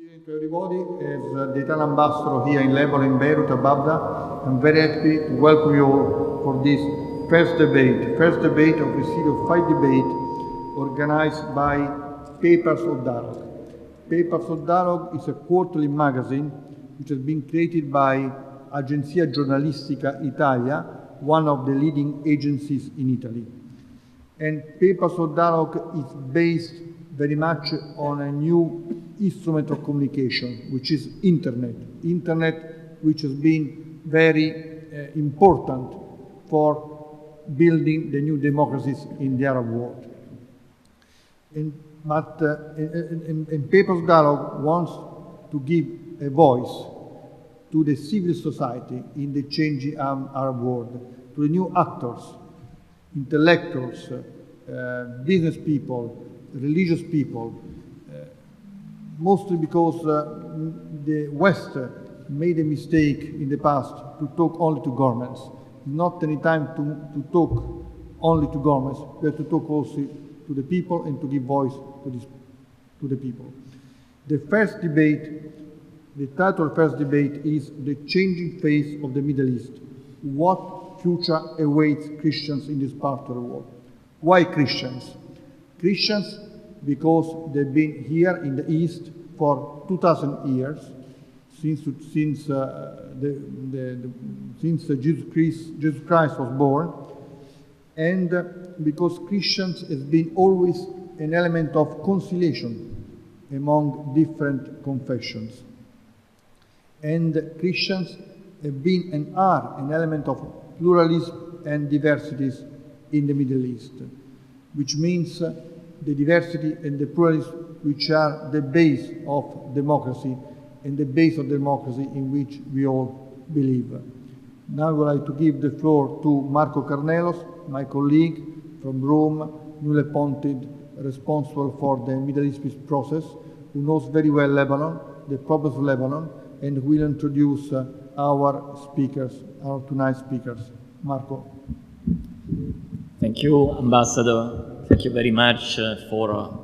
Good evening to everybody. As the Italian ambassador here in Lebanon, in Beirut, Ababda, I'm very happy to welcome you all for this first debate of a series of 5 debates organized by Papers of Dialogue. Papers of Dialogue is a quarterly magazine which has been created by Agenzia Giornalistica Italia, one of the leading agencies in Italy. And Papers of Dialogue is based very much on a new instrument of communication, which is internet, which has been very important for building the new democracies in the Arab world. But Papers Dialogue wants to give a voice to the civil society in the changing Arab world, to the new actors, intellectuals, business people, religious people, mostly because the West made a mistake in the past to talk only to governments. Not any time to talk only to governments, we have to talk also to the people and to give voice to the people. The first debate, the title of the first debate is The Changing Face of the Middle East. What future awaits Christians in this part of the world? Why Christians? Christians because they've been here in the East for 2,000 years, since Jesus Christ was born, and because Christians has been always an element of conciliation among different confessions. And Christians have been and are an element of pluralism and diversities in the Middle East, which means the diversity and the pluralism which are the base of democracy and the base of democracy in which we all believe. Now I would like to give the floor to Marco Carnelos, my colleague from Rome, newly appointed, responsible for the Middle East peace process, who knows very well Lebanon, the problems of Lebanon, and will introduce our speakers, our tonight's speakers. Marco. Thank you, Ambassador. Thank you very much for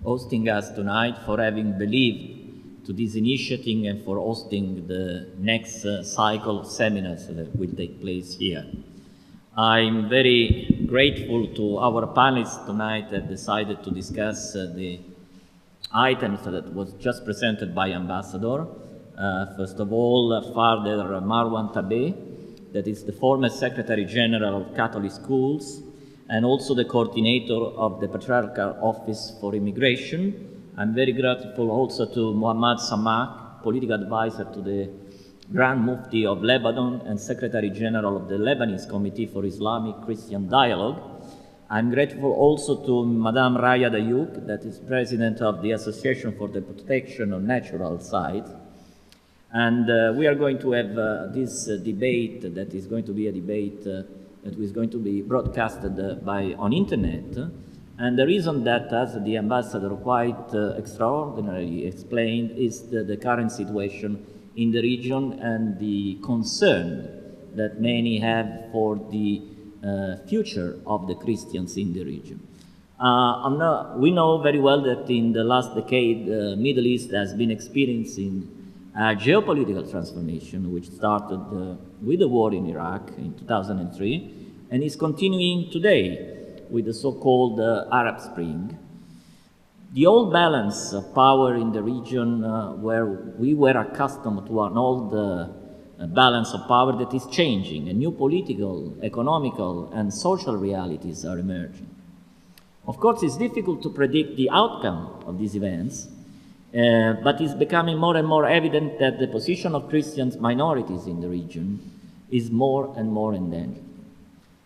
hosting us tonight, for having believed to this initiative and for hosting the next cycle of seminars that will take place here. I'm very grateful to our panelists tonight that decided to discuss the items that was just presented by Ambassador. First of all, Father Marwan Tabeh, that is the former Secretary General of Catholic Schools, and also the coordinator of the Patriarchal Office for Immigration. I'm very grateful also to Muhammad Samak, political advisor to the Grand Mufti of Lebanon and Secretary General of the Lebanese Committee for Islamic Christian Dialogue. I'm grateful also to Madame Raya Dayouk, that is President of the Association for the Protection of Natural Sites. And we are going to have this debate that is going to be a debate that is going to be broadcasted on internet. And the reason that, as the ambassador quite extraordinarily explained, is the current situation in the region and the concern that many have for the future of the Christians in the region. We know very well that in the last decade, the Middle East has been experiencing a geopolitical transformation, which started with the war in Iraq in 2003 and is continuing today with the so-called Arab Spring. The old balance of power in the region where we were accustomed to an old balance of power that is changing, and new political, economical, and social realities are emerging. Of course, it's difficult to predict the outcome of these events, but it's becoming more and more evident that the position of Christian minorities in the region is more and more in danger.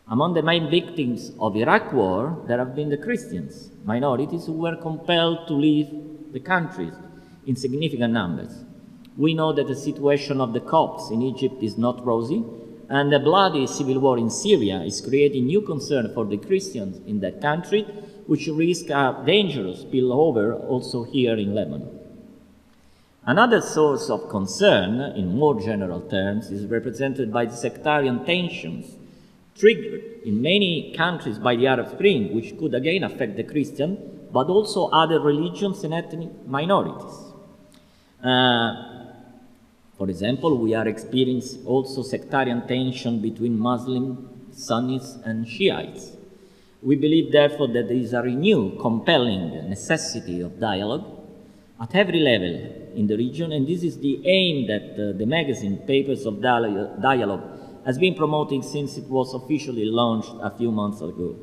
Among the main victims of Iraq war, there have been the Christians, minorities who were compelled to leave the countries in significant numbers. We know that the situation of the Copts in Egypt is not rosy, and the bloody civil war in Syria is creating new concern for the Christians in that country, which risk a dangerous spillover also here in Lebanon. Another source of concern, in more general terms, is represented by the sectarian tensions triggered in many countries by the Arab Spring, which could again affect the Christian, but also other religions and ethnic minorities. For example, we are experiencing also sectarian tension between Muslim, Sunnis, and Shiites. We believe, therefore, that there is a renewed, compelling necessity of dialogue at every level in the region, and this is the aim that the magazine Papers of Dialogue has been promoting since it was officially launched a few months ago.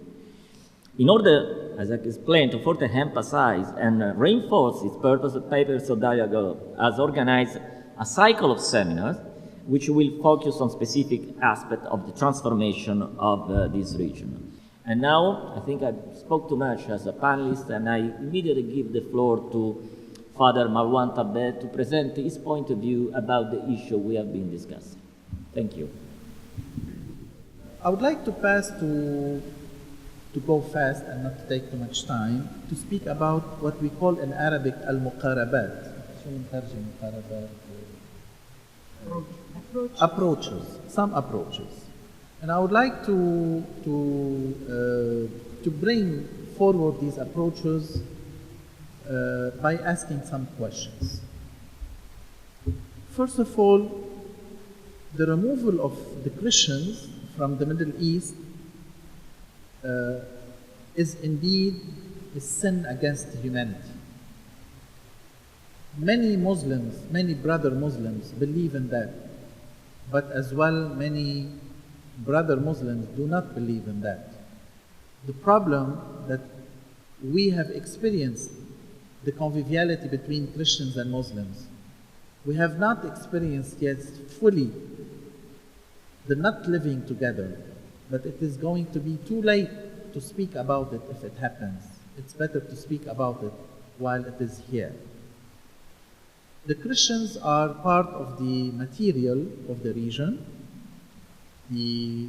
In order, as I explained, to further emphasize and reinforce its purpose, the Papers of Dialogue has organized a cycle of seminars which will focus on specific aspects of the transformation of this region. And now, I think I spoke too much as a panelist, and I immediately give the floor to Father Marwan Tabet to present his point of view about the issue we have been discussing. Thank you. I would like to pass to go fast and not to take too much time, to speak about what we call in Arabic al-muqarabat. Approaches, some approaches. And I would like to bring forward these approaches by asking some questions. First of all, the removal of the Christians from the Middle East is indeed a sin against humanity. Many Muslims, many brother Muslims believe in that, but as well many brother Muslims do not believe in that. The problem that we have experienced the conviviality between Christians and Muslims. We have not experienced yet fully the not living together, but it is going to be too late to speak about it if it happens. It's better to speak about it while it is here. The Christians are part of the material of the region, the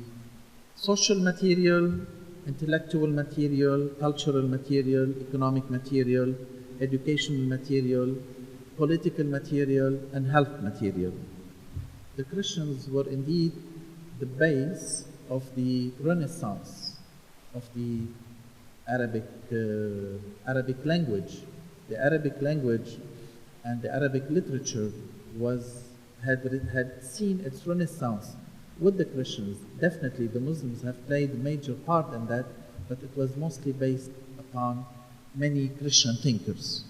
social material, intellectual material, cultural material, economic material, educational material, political material, and health material. The Christians were indeed the base of the Renaissance of the Arabic language. The Arabic language and the Arabic literature had seen its renaissance with the Christians. Definitely the Muslims have played a major part in that, but it was mostly based upon many Christian thinkers.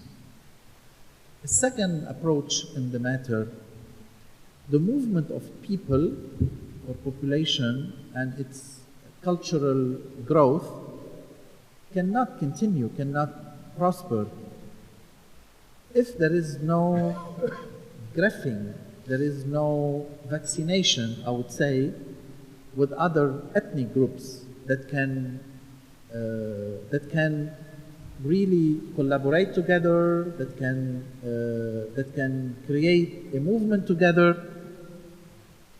The second approach in the matter, the movement of people or population and its cultural growth cannot continue, cannot prosper if there is no grafting, there is no vaccination, I would say, with other ethnic groups that can really collaborate together, that can create a movement together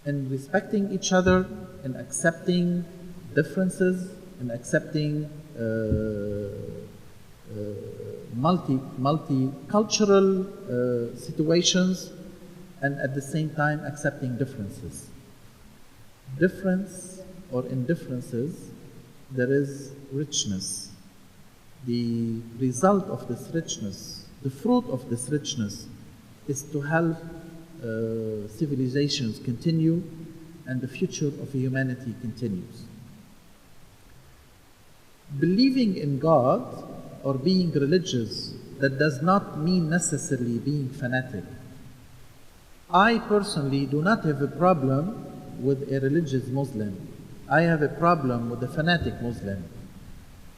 in respecting each other, in accepting differences, in accepting multicultural situations, and at the same time accepting differences. Difference or indifferences, there is richness. The result of this richness, the fruit of this richness, is to help civilizations continue and the future of humanity continues. Believing in God or being religious, that does not mean necessarily being fanatic. I personally do not have a problem with a religious Muslim. I have a problem with a fanatic Muslim.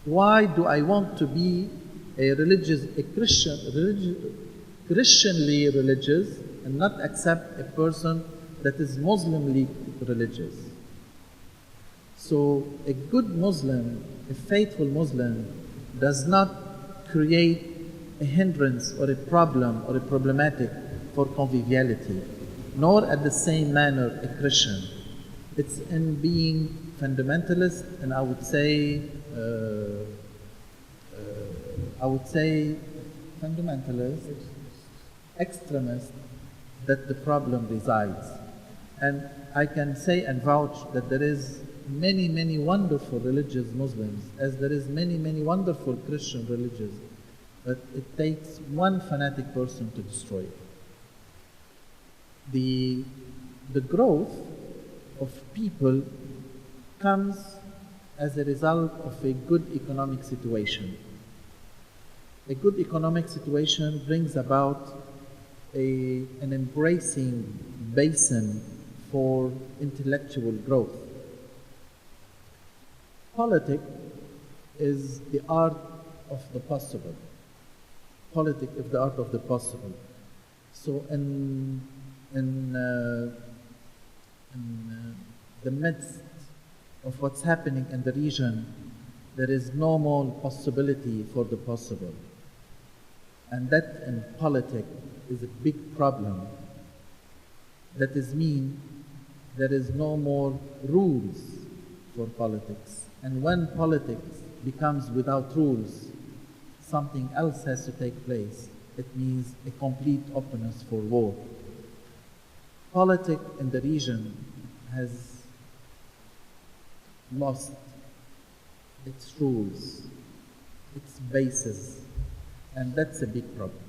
Why do I want to be Christianly religious and not accept a person that is Muslimly religious? So a good Muslim, a faithful Muslim, does not create a hindrance or a problem or a problematic for conviviality, nor at the same manner a Christian. It's in being fundamentalist, and I would say fundamentalist, extremist, that the problem resides. And I can say and vouch that there is many wonderful religious Muslims, as there is many wonderful Christian religions, but it takes one fanatic person to destroy it. The growth of people comes as a result of a good economic situation. A good economic situation brings about an embracing basin for intellectual growth. Politics is the art of the possible. Politics is the art of the possible. So in the midst of what's happening in the region, there is no more possibility for the possible. And that in politics is a big problem. That is mean there is no more rules for politics. And when politics becomes without rules, something else has to take place. It means a complete openness for war. Politics in the region has lost its rules, its basis, and that's a big problem.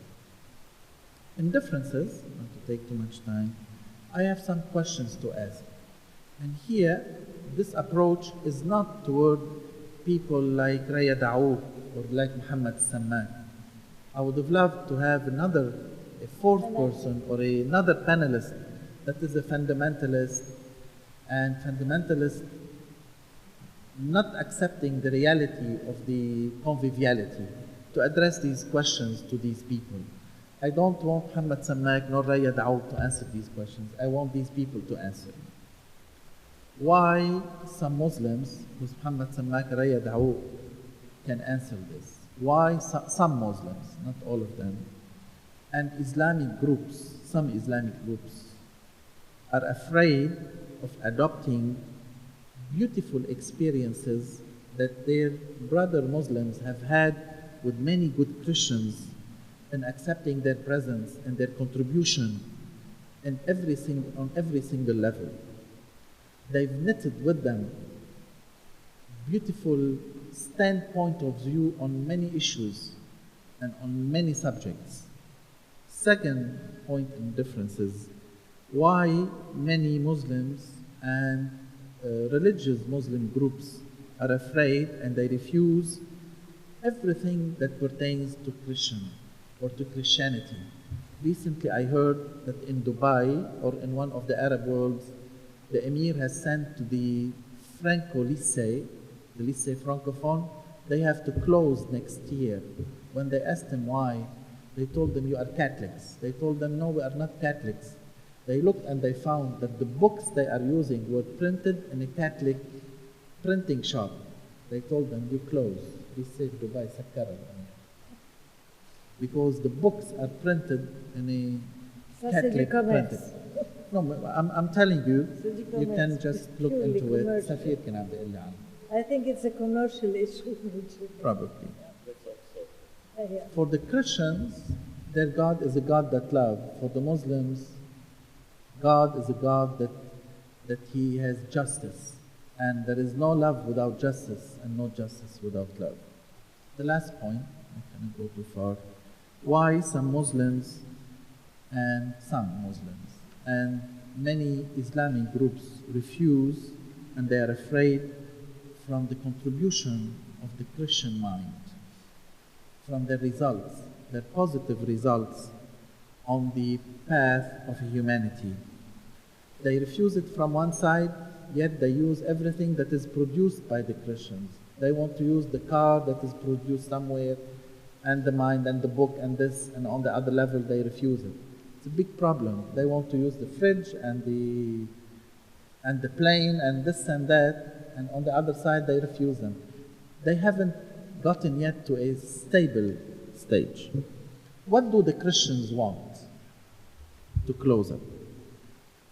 In differences, not to take too much time, I have some questions to ask. And here, this approach is not toward people like Raya Daoud or like Muhammad Samman. I would have loved to have a fourth person or another panelist that is a fundamentalist, and fundamentalist not accepting the reality of the conviviality, to address these questions to these people. I don't want Muhammad Sammak nor Raya Daoud to answer these questions. I want these people to answer. Why some Muslims, because Muhammad Sammak and Raya Daoud can answer this, why some Muslims, not all of them, and Islamic groups, some Islamic groups, are afraid of adopting beautiful experiences that their brother Muslims have had with many good Christians, and accepting their presence and their contribution on every single level. They've knitted with them beautiful standpoint of view on many issues and on many subjects. Second point in differences, why many Muslims and religious Muslim groups are afraid and they refuse everything that pertains to Christian or to Christianity. Recently I heard that in Dubai or in one of the Arab worlds, the Emir has sent to the Franco Lycée, the Lycée Francophone, they have to close next year. When they asked him why, they told them, you are Catholics. They told them, no, we are not Catholics. They looked and they found that the books they are using were printed in a Catholic printing shop. They told them, you close. Lycée Dubai Sakkara. Because the books are printed in a Catholic printing. No, I'm telling you, you can just look into it. Safir can have the I think it's a commercial issue. Probably. For the Christians, their God is a God that loves. For the Muslims, God is a God that He has justice. And there is no love without justice and no justice without love. The last point, I cannot go too far. Why some Muslims and many Islamic groups refuse and they are afraid from the contribution of the Christian mind, from their results, their positive results on the path of humanity. They refuse it from one side, yet they use everything that is produced by the Christians. They want to use the car that is produced somewhere, and the mind and the book and this, and on the other level they refuse it. It's a big problem. They want to use the fridge and the plane and this and that, and on the other side they refuse them. They haven't gotten yet to a stable stage. What do the Christians want? To close up.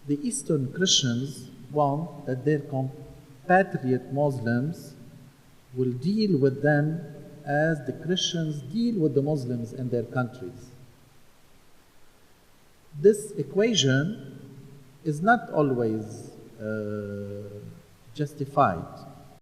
The Eastern Christians want that their compatriot Muslims will deal with them as the Christians deal with the Muslims in their countries. This equation is not always justified.